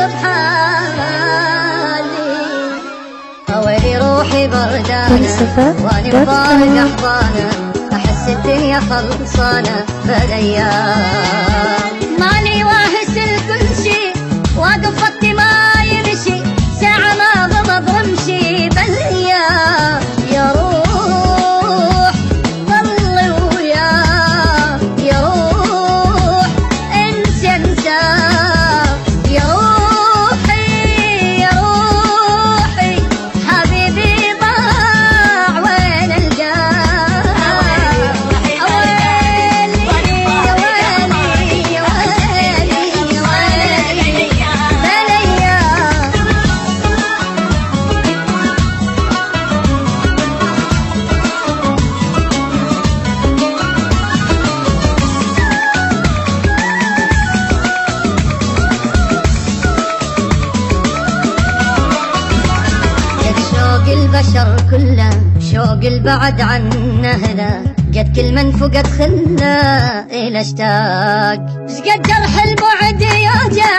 بحالي. ويلي روحي بردانة واني مفارق احضانه، احس الدنيا خلصانه بالايام. مالي واهس الكل شي، واقف وقتي ما يمشي، ساعة ما غمض رمشي بالايام. يا روح ضل ويا، يا روح انسى انسى، يا روحي يا روحي حبيبي ضاع وين القاه. البشر كله شوق البعد عنه هذا، قد كل من فقد خله إلى اشتاق. شقد جرح البعد يوجع،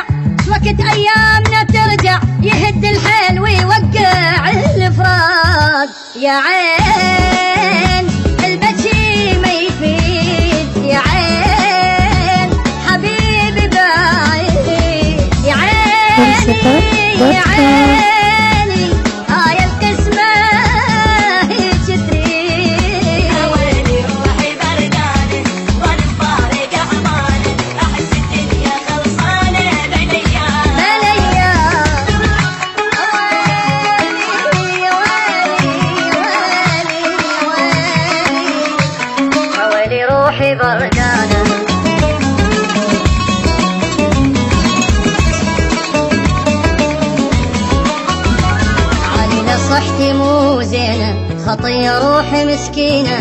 وقت أيامنا ترجع، يهد الحيل ويوقع الفراق. يا عين البكي ما يفيد، يا عين حبيبي بعيد، يا عيني يا عيني روحي بردانة. علينا صحتي مو زينة، خطية روحي مسكينة،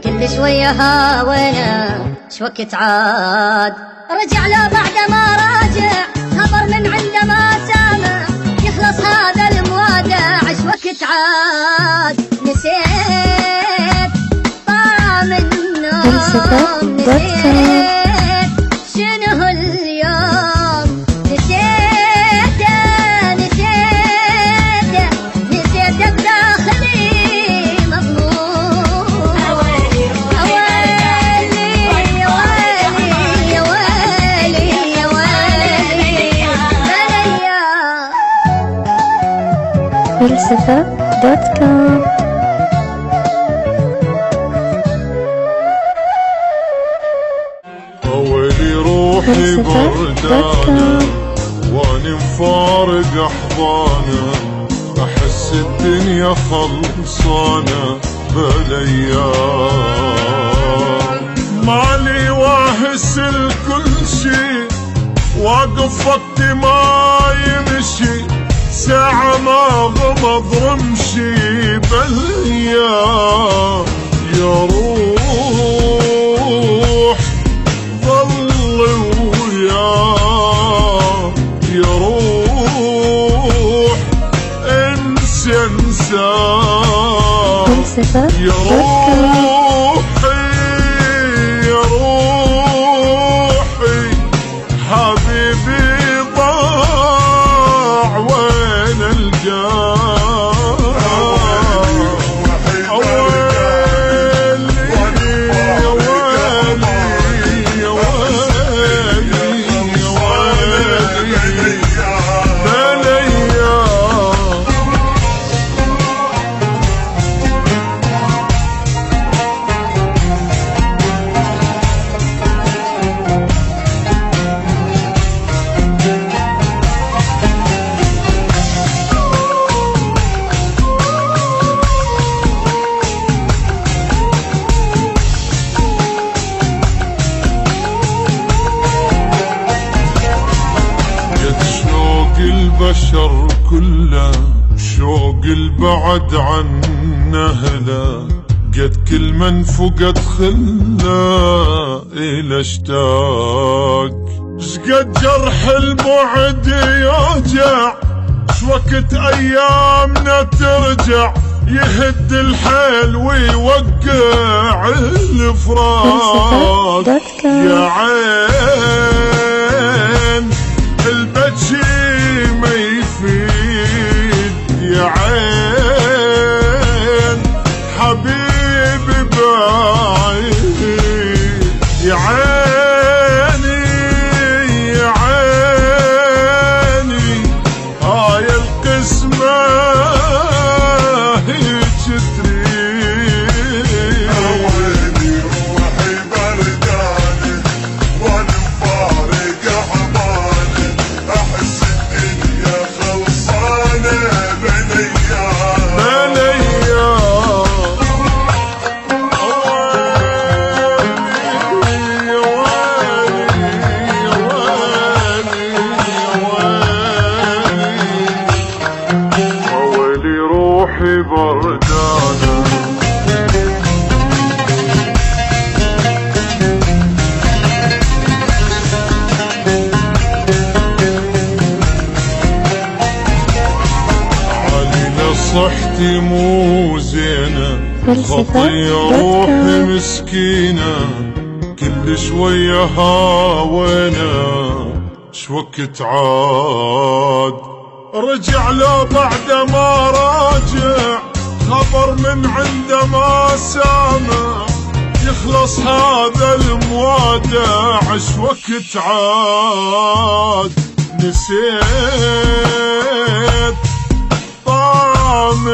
كل شوية هاوينا شوكت عاد. رجع له بعد ما راجع، خبر من عنده ما سامع، يخلص هذا الموادع شوكت عاد. نسيت طعم النوم، نسيت شنو اليوم، نسيته نسيته نسيته بداخلي مظلوم. أويلي أويلي يا ويلي يا ويلي يا ويلي بليا. فلسفة.com. ويلي روحي بردانة واني مفارق احضانه، احس الدنيا خلصانه بالايام. مالي واهس الكل شي، واقف وقتي ما يمشي، ساعة ما غمض رمشي بالايام. يا روح ضل ويا، يا روح انسى انسى، يا روحي يا روحي حبيبي ضاع وين القاه. البشر كله شوق البعد عنه هلا، قد كل من فقد خله إلى اشتاق. شقد جرح البعد يوجع، شوكت أيامنا ترجع، يهد الحيل ويوقع الفراق. يا عين البكي روحي بردانة. علينا صحتي مو زينة، خطية روحي مسكينة، كل شوية هاوينا شوكت عاد. رجع له بعد ما راجع خبر من عنده ما سامع، يخلص هذا الموادع شوكت عاد. نسيت طعم